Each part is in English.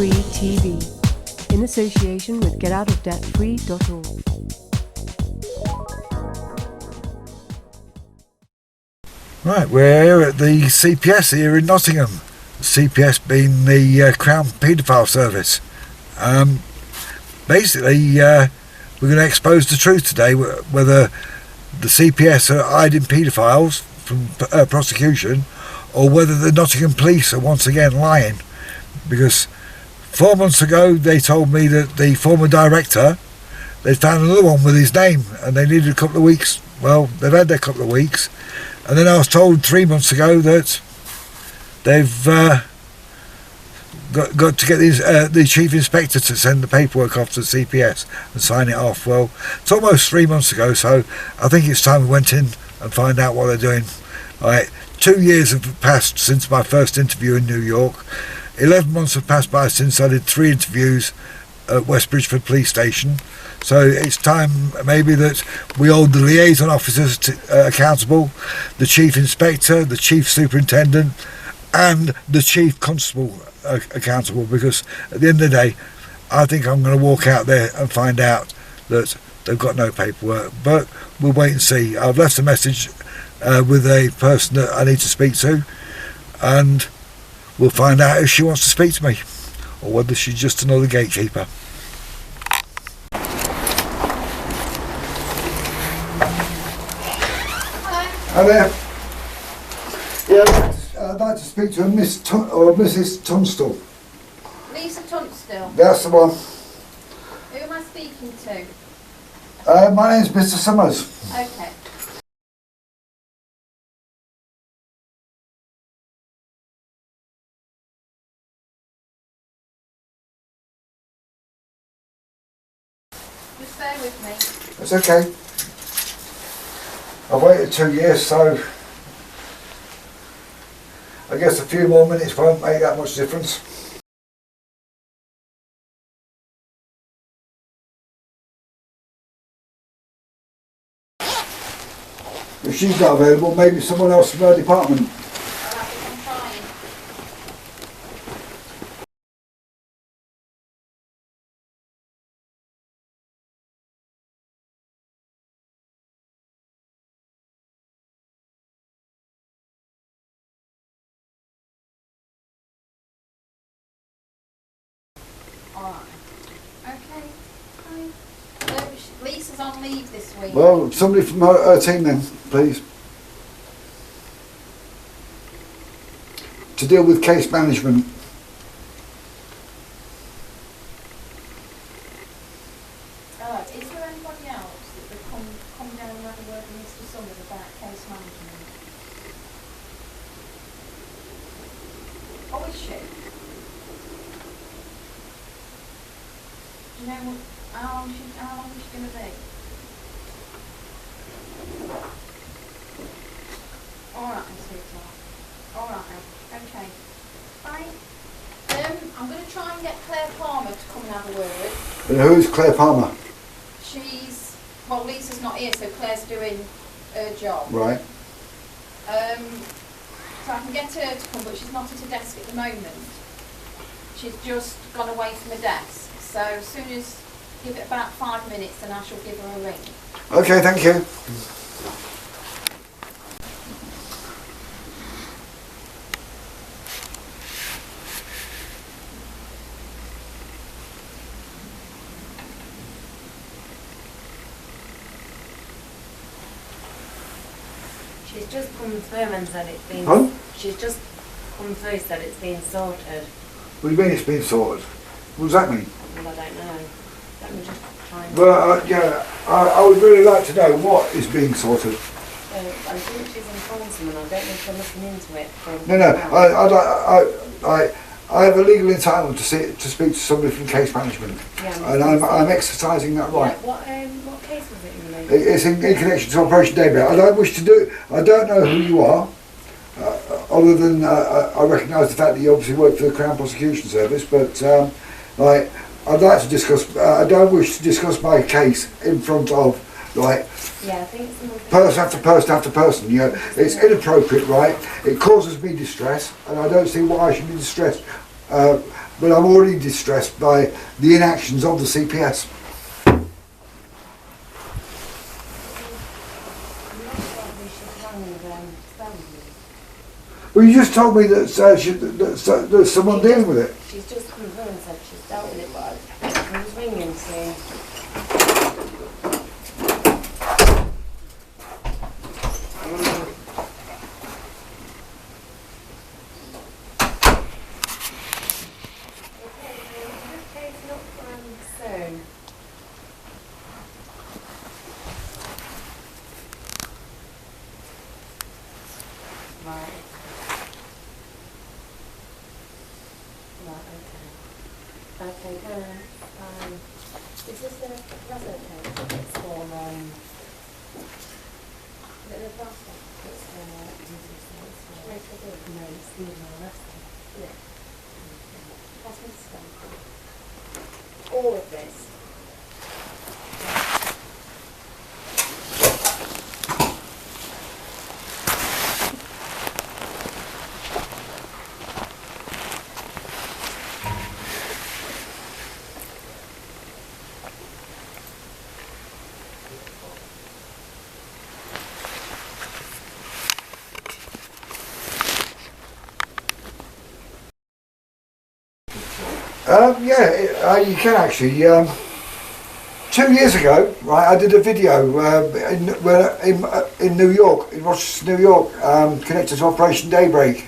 Free TV in association with getoutofdebtfree.org. Right, we're here at the C.P.S. here in Nottingham. C.P.S. being the Crown Paedophile Service. Basically, we're going to expose the truth today, whether the C.P.S. are hiding paedophiles from prosecution, or whether the Nottingham police are once again lying. Because 4 months ago they told me that the former director, they found another one with his name and they needed a couple of weeks. Well, they've had their couple of weeks. And then I was told 3 months ago that they've got to get the chief inspector to send the paperwork off to the C.P.S. and sign it off. Well, it's almost 3 months ago, so I think it's time we went in and find out what they're doing. Right, 2 years have passed since my first interview in New York. 11 months have passed by since I did 3 interviews at West Bridgeford Police Station. So it's time maybe that we hold the liaison officers accountable, the chief inspector, the chief superintendent and the chief constable accountable, because at the end of the day I think I'm going to walk out there and find out that they've got no paperwork, but we'll wait and see. I've left a message with a person that I need to speak to, and we'll find out if she wants to speak to me or whether she's just another gatekeeper. Hi there. Yeah, I'd like to speak to Mrs. Tunstall. Lisa Tunstall. That's the one. Who am I speaking to? My name's Mr. Summers. Okay. Just bear with me. It's okay. I've waited 2 years, so I guess a few more minutes won't make that much difference. If she's not available, maybe someone else from her department. Alright. Okay. Hi. Lisa's on leave this week. Well, somebody from her team then, please. To deal with case management. Is there anybody else that would come down and have a word with Mr. Summers about case management? Oh, is she? Do you know how long is she going to be? Alright, sweetheart. Alright then. Okay. Bye. I'm going to try and get Claire Palmer to come and have a word. And who's Claire Palmer? Well, Lisa's not here, so Claire's doing her job. Right. So I can get her to come, but she's not at her desk at the moment. She's just gone away from her desk. So as soon as, give it about 5 minutes, then I shall give her a ring. Okay, thank you. She's just come through and said it's been... Huh? She's just come through and said it's been sorted. What do you mean it's been sorted? What does that mean? Well, I don't know. Let me just try and... Well, yeah, I would really like to know what is being sorted. I think she's informed someone. I don't know if they're looking into it from... No, I have a legal entitlement to speak to somebody from case management. Yeah, and I'm exercising that right. Yeah, what case was it in relation? It's in connection to Operation Daybreak. I don't know who you are, other than I recognise the fact that you obviously work for the Crown Prosecution Service, but I'd like to discuss, I don't wish to discuss my case in front of, like, yeah, I think it's person after person after person, you know, it's inappropriate, right? It causes me distress, and I don't see why I should be distressed but I'm already distressed by the inactions of the CPS. I'm not sure we should rang family. Well, you just told me that there's someone dealing with it. She's just come through and said she's dealt with it, but I was ringing saying. Right. Right, okay. Okay, is this a resident case? It's for, is it a plastic? It's for, no, it's leaving arrested. Yeah. That's Mr. All of this. You can actually. 2 years ago, right, I did a video in New York, in Rochester, New York, connected to Operation Daybreak.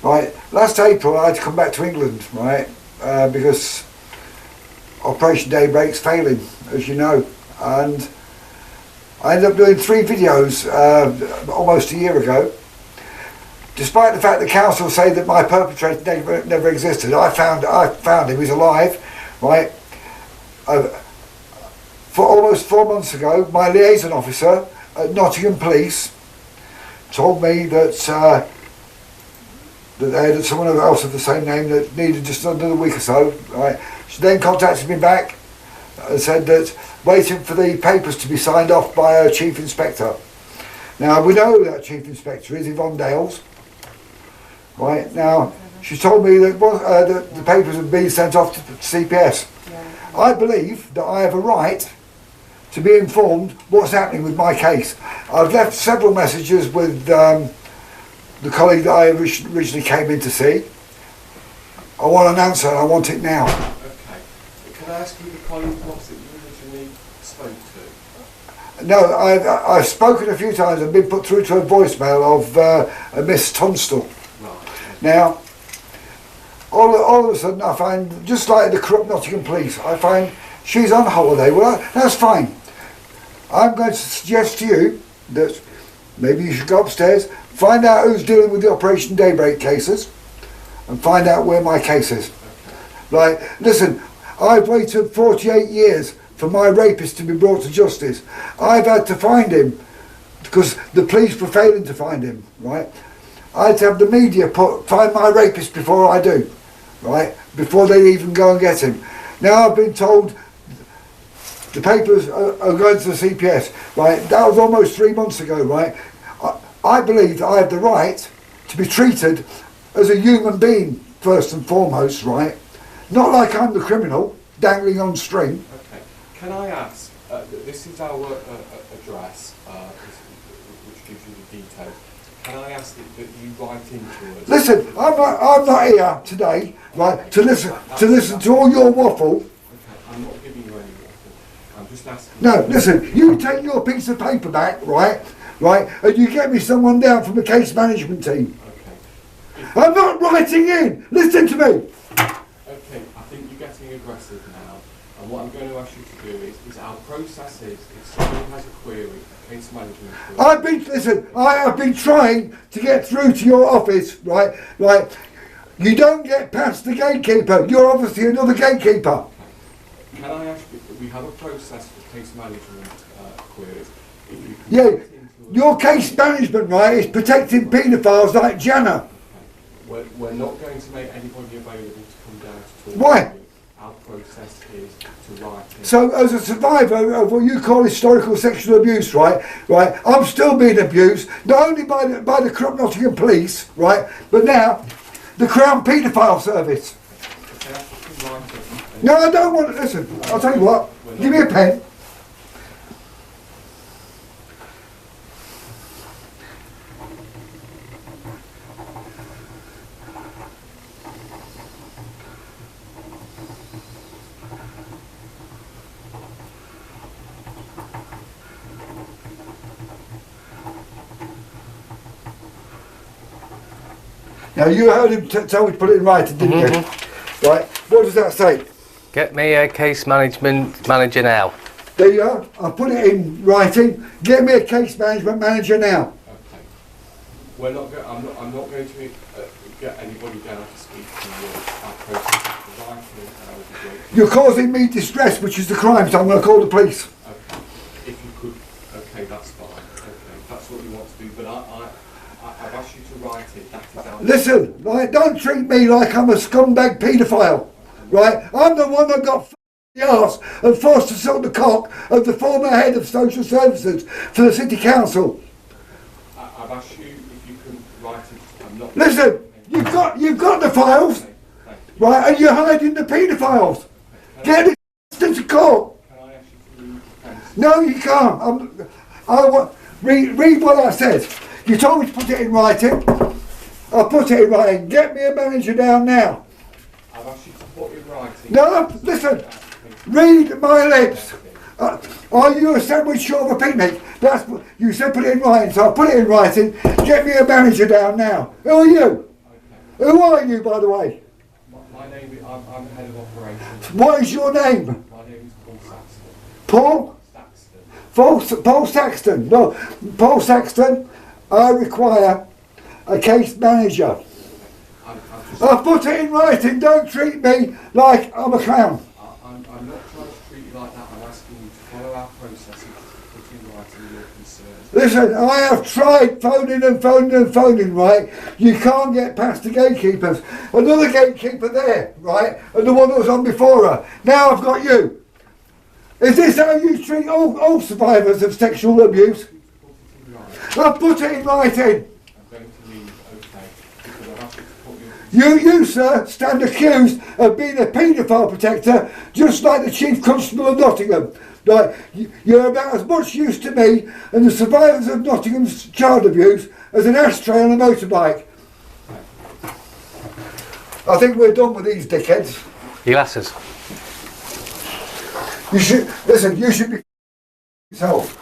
Right. Last April, I had to come back to England, right, because Operation Daybreak's failing, as you know, and I ended up doing 3 videos almost a year ago. Despite the fact the council say that my perpetrator never existed, I found him. He's alive, right? For almost 4 months ago, my liaison officer at Nottingham Police told me that they had someone else of the same name that needed just another week or so. Right? She then contacted me back and said that waiting for the papers to be signed off by her chief inspector. Now we know who that chief inspector is, Yvonne Dales. Right now, she told me that the papers have been sent off to C.P.S. I believe that I have a right to be informed what's happening with my case. I've left several messages with the colleague that I originally came in to see. I want an answer and I want it now. Okay. Can I ask you the colleague was that you originally spoke to? No, I've spoken a few times and been put through to a voicemail of a Miss Tunstall. Right. Now, all of a sudden I find, just like the corrupt Nottingham Police, I find she's on holiday. Well, that's fine. I'm going to suggest to you that maybe you should go upstairs, find out who's dealing with the Operation Daybreak cases, and find out where my case is. Like, listen, I've waited 48 years for my rapist to be brought to justice. I've had to find him because the police were failing to find him, right? I had to have the media find my rapist before I do, right? Before they even go and get him. Now I've been told the papers are going to the CPS, right? That was almost 3 months ago, right? I believe that I have the right to be treated as a human being, first and foremost, right? Not like I'm the criminal, dangling on string. Okay. Can I ask, this is our address, which gives you the details. Can I ask that you write into us? Listen, I'm not here today, right, to listen to all your waffle. Okay, I'm not giving you any waffle. I'm just asking. No, listen, you take your piece of paper back, right, and you get me someone down from the case management team. Okay. I'm not writing in. Listen to me. Okay, I think you're getting aggressive now. And what I'm going to ask you to do is our process is if someone has a query, a case management query. I have been trying to get through to your office, right? You don't get past the gatekeeper. You're obviously another gatekeeper. Okay. Can I ask you, we have a process for case management queries. If you can Yeah, your case management, right, is protecting paedophiles like Jana. Okay. We're not going to make anybody available to come down to talk. Why? To you. Our process is to write in. So as a survivor of what you call historical sexual abuse, right, I'm still being abused, not only by the corrupt Nottingham Police, right, but now the Crown Paedophile Service. Okay. No, I don't want to. Listen, I'll tell you what. Give me a pen. Now you heard him tell me to put it in writing, didn't you? Right. What does that say? Get me a case management manager now. There you are. I'll put it in writing. Get me a case management manager now. Okay. We're not go I'm not going to get anybody down to speak to you. Our process is writing and I would be grateful. You're causing me distress, which is the crime, so I'm going to call the police. Okay. If you could, okay, that's fine. Okay, if that's what you want to do. But I've asked you to write it. That is our. Listen, right, don't treat me like I'm a scumbag paedophile, right? I'm the one that got f***ed in the arse and forced to suck the cock of the former head of social services for the city council. I've asked you if you can write it. I'm not. Listen, you've got the files, Okay, thank you. right, and you're hiding the paedophiles. Get it to court. Can I ask you to read the pen? No, you can't. Read what I said. You told me to put it in writing. I'll put it in writing. Get me a manager down now. I've asked you to put in writing. No, listen. Read my lips. Are you a sandwich short of a picnic? That's what you said. Put it in writing. So I'll put it in writing. Get me a manager down now. Who are you? Okay. Who are you, by the way? My name is, I'm head of operations. What is your name? My name is Paul Saxton. Paul? Saxton. Paul Saxton. No, Paul Saxton. I require a case manager. I'll put it in writing. Don't treat me like I'm a clown. I'm not trying to treat you like that. I'm asking you to follow our processes to put in writing your concerns. Listen, I have tried phoning, right? You can't get past the gatekeepers. Another gatekeeper there, right? And the one that was on before her. Now I've got you. Is this how you treat all survivors of sexual abuse? I'll put it in writing. I'm going to leave, okay, because I've asked you to put your... You, sir, stand accused of being a paedophile protector, just like the Chief Constable of Nottingham. Like, you're about as much use to me and the survivors of Nottingham's child abuse as an ashtray on a motorbike. I think we're done with these dickheads. Your glasses. You should, listen, you should be yourself.